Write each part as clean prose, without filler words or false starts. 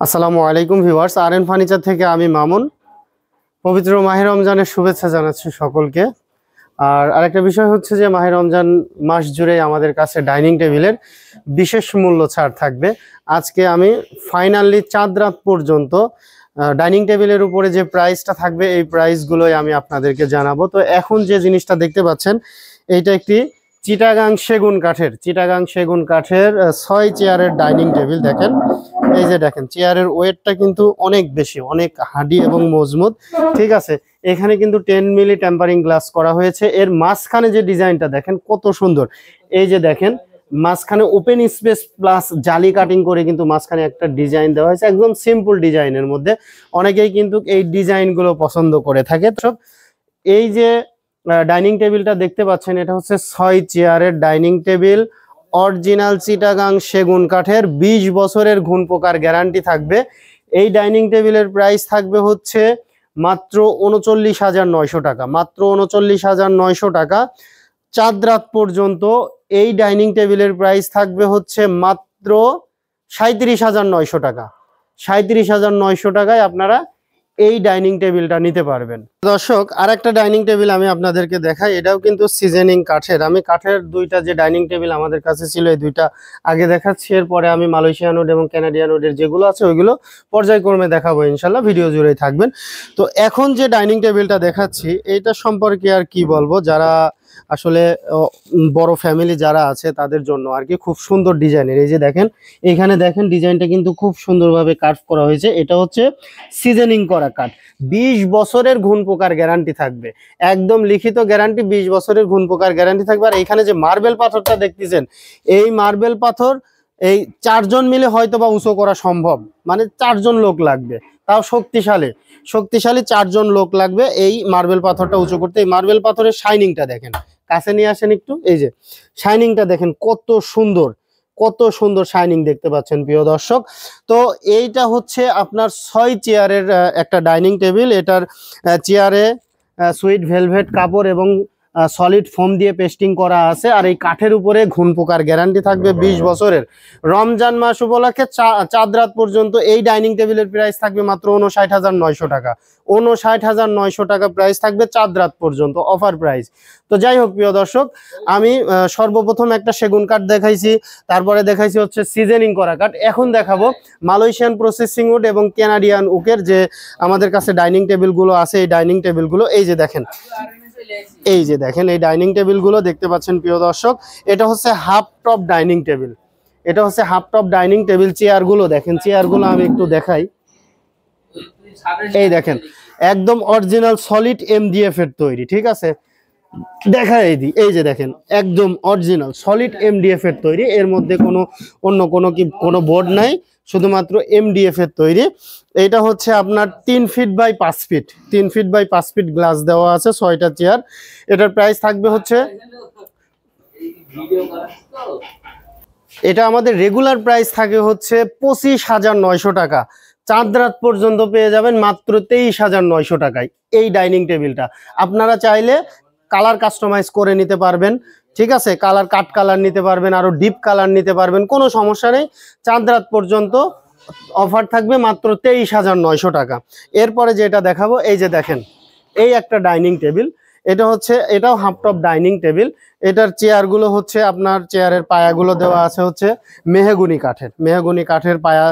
আসসালামু আলাইকুম viewers, R furniture থেকে আমি মামুন। পবিত্র মাহে রমজানের শুভেচ্ছা জানাচ্ছি সকলকে। আর আরেকটা বিষয় হচ্ছে যে মাহে রমজান মাস জুড়ে আমাদের কাছে ডাইনিং টেবিলের বিশেষ মূল্য ছাড় থাকবে। আজকে আমি ফাইনালি চাঁদ রাত পর্যন্ত ডাইনিং টেবিলের উপরে যে প্রাইসটা থাকবে এই প্রাইসগুলোই আমি আপনাদেরকে জানাবো। তো এখন যে জিনিসটা দেখতে পাচ্ছেন এইটা একটি চিটাগাং সেগুন কাঠের 6 চেয়ারের ডাইনিং টেবিল। দেখেন, এই যে দেখেন চেয়ারের ওয়েটটা কিন্তু অনেক বেশি, অনেক হার্ডি এবং মজবুত। ঠিক আছে, এখানে কিন্তু 10 মিলি টেম্পারিং গ্লাস করা হয়েছে। এর মাঝখানে যে ডিজাইনটা দেখেন কত সুন্দর। এই যে দেখেন মাঝখানে ওপেন স্পেস প্লাস জালি কাটিং করে কিন্তু মাঝখানে একটা ডিজাইন দেওয়া হয়েছে, একদম সিম্পল ডিজাইনের মধ্যে। অনেকেই কিন্তু এই ডিজাইনগুলো পছন্দ করে থাকে। তো এই যে ডাইনিং টেবিলটা দেখতে পাচ্ছেন এটা হচ্ছে 6 চেয়ারের ডাইনিং টেবিল, অরিজিনাল চিটাগাং সেগুন কাঠের, 20 বছরের ঘুণ পোকার গ্যারান্টি থাকবে। এই ডাইনিং টেবিলের প্রাইস থাকবে হচ্ছে মাত্র 39,900 টাকা, মাত্র 39,900 টাকা। চাঁদ রাত পর্যন্ত এই ডাইনিং টেবিলের প্রাইস থাকবে হচ্ছে মাত্র 37,900 টাকা। 37,900 টাকায় আপনারা এই ডাইনিং টেবিলটা নিতে পারবেন। দর্শক, আর একটা ডাইনিং টেবিল আমি আপনাদেরকে দেখাই। এটাও কিন্তু সিজনিং কাঠের। আমি কাঠের দুইটা যে ডাইনিং টেবিল আমাদের কাছে ছিল এই দুইটা আগে দেখাচ্ছি, এরপরে আমি মালয়েশিয়ান উড এবং কানাডিয়ান উডের যেগুলো আছে ওইগুলো পর্যায়ক্রমে দেখাবো ইনশাল্লাহ, ভিডিও জুড়েই থাকবেন। তো এখন যে ডাইনিং টেবিলটা দেখাচ্ছি এইটা সম্পর্কে আর কি বলবো, যারা আসলে বড় ফ্যামিলি যারা আছে তাদের জন্য আর কি। খুব সুন্দর ডিজাইনের। এই যে দেখেন, এখানে দেখেন ডিজাইনটা কিন্তু খুব সুন্দরভাবে কার্ভ করা হয়েছে। এটা হচ্ছে সিজনিং করা কাঠ। 20 বছরের ঘুণ পোকার গ্যারান্টি থাকবে, একদম লিখিত গ্যারান্টি। 20 বছরের ঘুণ পোকার গ্যারান্টি থাকবে। আর এখানে যে মার্বেল পাথরটা দেখতেছেন, এই মার্বেল পাথর এই 4 জন মিলে হয়তো বা উঁচু করা সম্ভব, মানে 4 জন লোক লাগবে, তাও শক্তিশালী 4 জন লোক লাগবে এই মার্বেল পাথরটা উঁচু করতে। এই মার্বেল পাথরের শাইনিংটা দেখেন, কাছে নিয়ে আসেন একটু। এই যে শাইনিংটা দেখেন কত সুন্দর, কত সুন্দর শাইনিং দেখতে পাচ্ছেন প্রিয় দর্শক। তো এইটা হচ্ছে আপনার 6 চেয়ারের একটা ডাইনিং টেবিল। এটার চেয়ারে সুইট ভেলভেট কাপড় এবং সলিড ফোম দিয়ে পেস্টিং করা আছে। আর এই কাঠের উপরে ঘুণ পোকার গ্যারান্টি থাকবে 20 বছরের। রমজান মাস উপলক্ষে চাঁদ রাত পর্যন্ত এই ডাইনিং টেবিলের প্রাইস থাকবে মাত্র 59,900 টাকা। 59,900 টাকা প্রাইস থাকবে চাঁদ রাত পর্যন্ত, অফার প্রাইস। তো যাই হোক প্রিয় দর্শক, আমি সর্বপ্রথম একটা সেগুন কাঠ দেখাইছি, তারপরে দেখাইছি হচ্ছে সিজনিং করা কাঠ। এখন দেখাবো মালয়েশিয়ান প্রসেসিং উড এবং কানাডিয়ান উকের যে আমাদের কাছে ডাইনিং টেবিলগুলো আছে। এই ডাইনিং টেবিলগুলো এই যে দেখেন, এই যে দেখেন এই ডাইনিং টেবিলগুলো দেখতে পাচ্ছেন প্রিয় দর্শক। এটা হচ্ছে হাফ টপ ডাইনিং টেবিল, এটা হচ্ছে হাফ টপ ডাইনিং টেবিল। চেয়ারগুলো দেখেন, চেয়ারগুলো আমি একটু দেখাই। এই দেখেন একদম অরিজিনাল সলিড MDF এর তৈরি। ঠিক আছে, দেখা এই যে দেখেন একদম অরিজিনাল সলিড MDF এর তৈরি। এর মধ্যে অন্য কোনো বোর্ড নাই, শুধুমাত্র MDF এর তৈরি। এইটা হচ্ছে আপনার 3 feet by 5 feet, 3 feet by 5 feet glass দেওয়া আছে। 6টা চেয়ার। এটার প্রাইস থাকবে হচ্ছে, এটা আমাদের রেগুলার প্রাইস থাকে হচ্ছে 25,900 টাকা। চাঁদ রাত পর্যন্ত পেয়ে যাবেন মাত্র 23,900 টাকায় এই ডাইনিং টেবিলটা। আপনারা চাইলে কালার কাস্টমাইজ করে নিতে পারবেন। ঠিক আছে, কালার কাট কালার নিতে পারবেন, আরো ডিপ কালার নিতে পারবেন, কোনো সমস্যা নেই। চাঁদ রাত পর্যন্ত অফার থাকবে মাত্র 23,900 টাকা। এরপরে যেটা দেখাবো, এই যে দেখেন এই একটা ডাইনিং টেবিল। এটা হচ্ছে, এটাও হাফ টপ ডাইনিং টেবিল। এটার চেয়ারগুলো হচ্ছে আপনার চেয়ারের পায়াগুলো দেওয়া আছে হচ্ছে মেহগুনি কাঠের পায়া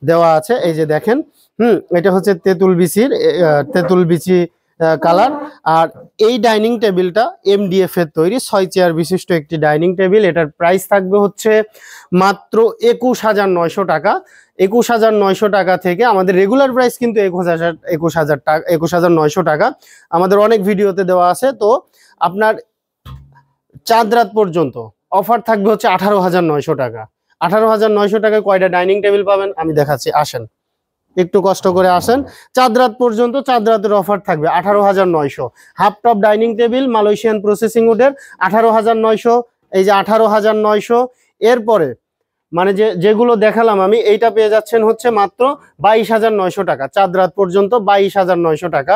দেওয়া আছে। এই যে দেখেন, এটা হচ্ছে তেঁতুল বিচি কালার। আর এই ডাইনিং টেবিলটা MDF এর তৈরি, 6 চেয়ার বিশিষ্ট একটি ডাইনিং টেবিল। এটার প্রাইস থাকবে হচ্ছে মাত্র 21,900 টাকা। 21,900 টাকা থেকে আমাদের রেগুলার প্রাইস কিন্তু 21,900 টাকা আমাদের অনেক ভিডিওতে দেওয়া আছে। তো আপনার চাঁদ রাত পর্যন্ত অফার থাকবে হচ্ছে 18,900 টাকা। 18,900 টাকায় কয়টা ডাইনিং টেবিল পাবেন আমি দেখাচ্ছি, আসেন একটু কষ্ট করে আসেন। চাঁদ রাত পর্যন্ত চাঁদ রাতের অফার থাকবে 18,900। Half top dining table Malaysian processing উডের 18,900। এই যে 18,900। এরপরে মানে যেগুলো দেখালাম আমি, এইটা পেয়ে যাচ্ছেন হচ্ছে মাত্র 22,900 টাকা। চাঁদ রাত পর্যন্ত 22,900 টাকা।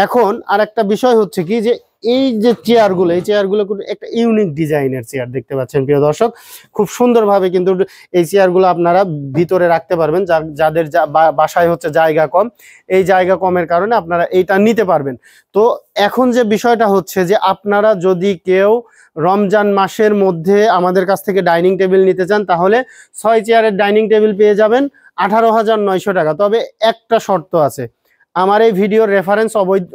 এখন আর একটা বিষয় হচ্ছে কি, যে এই যে চেয়ারগুলো, এই চেয়ারগুলো একটা ইউনিক ডিজাইনের চেয়ার দেখতে পাচ্ছেন প্রিয় দর্শক। খুব সুন্দরভাবে কিন্তু এই চেয়ারগুলো আপনারা ভিতরে রাখতে পারবেন, যাদের বাসায় হচ্ছে জায়গা কম, এই জায়গা কমের কারণে আপনারা এইটা নিতে পারবেন। তো এখন যে বিষয়টা হচ্ছে যে আপনারা যদি কেউ রমজান মাসের মধ্যে আমাদের কাছ থেকে ডাইনিং টেবিল নিতে চান, তাহলে 6 চেয়ারের ডাইনিং টেবিল পেয়ে যাবেন 18,900 টাকা। তবে একটা শর্ত আছে, আমার এই ভিডিওর রেফারেন্স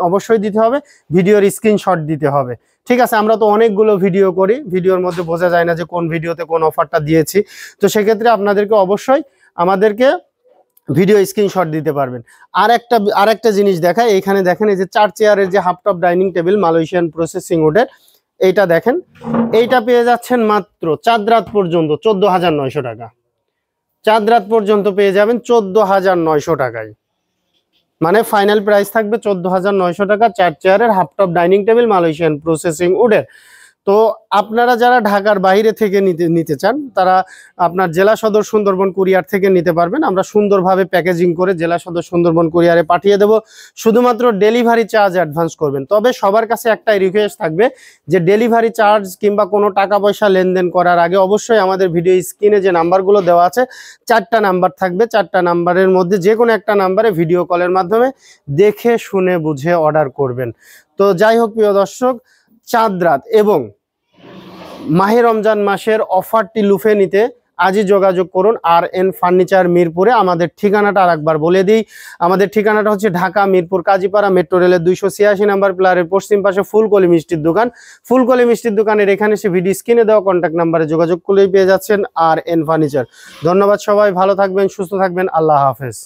অবশ্যই দিতে হবে, ভিডিওর স্ক্রিনশট দিতে হবে। ঠিক আছে, আমরা তো অনেকগুলো ভিডিও করি, ভিডিওর মধ্যে বোঝা যায় না যে কোন ভিডিওতে কোন অফারটা দিয়েছি। তো সেক্ষেত্রে আপনাদেরকে অবশ্যই আমাদেরকে ভিডিও স্ক্রিনশট দিতে পারবেন। আর একটা জিনিস দেখায়, এইখানে দেখেন এই যে 4 চেয়ারের যে half top dining table Malaysian processing উডের, এইটা দেখেন, এইটা পেয়ে যাচ্ছেন মাত্র চাঁদ রাত পর্যন্ত 14,900 টাকা। চাঁদ রাত পর্যন্ত পেয়ে যাবেন 14,900 টাকায়, মানে ফাইনাল প্রাইস থাকবে 14,900 টাকা 4 চেয়ারের half top dining table Malaysian processing উডের। তো আপনারা যারা ঢাকার বাইরে থেকে নিতে চান, তারা আপনার জেলা সদর সুন্দরবন কুরিয়ার থেকে নিতে পারবেন। আমরা সুন্দরভাবে প্যাকেজিং করে জেলা সদর সুন্দরবন কুরিয়ারে পাঠিয়ে দেব। শুধুমাত্র ডেলিভারি চার্জ অ্যাডভান্স করবেন। তবে সবার কাছে একটাই রিকোয়েস্ট থাকবে যে ডেলিভারি চার্জ কিংবা কোনো টাকা পয়সা লেনদেন করার আগে অবশ্যই আমাদের ভিডিও স্ক্রিনে যে নাম্বারগুলো দেওয়া আছে, 4টা নাম্বার থাকবে, 4টা নাম্বারের মধ্যে যে কোনো একটা নাম্বারে ভিডিও কলের মাধ্যমে দেখে শুনে বুঝে অর্ডার করবেন। তো যাই হোক প্রিয় দর্শক, চাঁদ রাত এবং মাহে রমজান মাসের অফারটি লুফে নিতে আজই যোগাযোগ করুন RN ফার্নিচার মিরপুরে। আমাদের ঠিকানাটা আরেকবার বলে দিই, আমাদের ঠিকানাটা হচ্ছে ঢাকা মিরপুর কাজীপাড়া মেট্রো রেলের 286 নাম্বার প্লারের পশ্চিম পাশে ফুলকলি মিষ্টির দোকান। ফুলকলি মিষ্টির দোকানের এখানে সে ভিডিও স্ক্রিনে দেওয়া কন্ট্যাক্ট নাম্বারে যোগাযোগ করলেই পেয়ে যাচ্ছেন RN ফার্নিচার। ধন্যবাদ সবাই, ভালো থাকবেন, সুস্থ থাকবেন, আল্লাহ হাফেজ।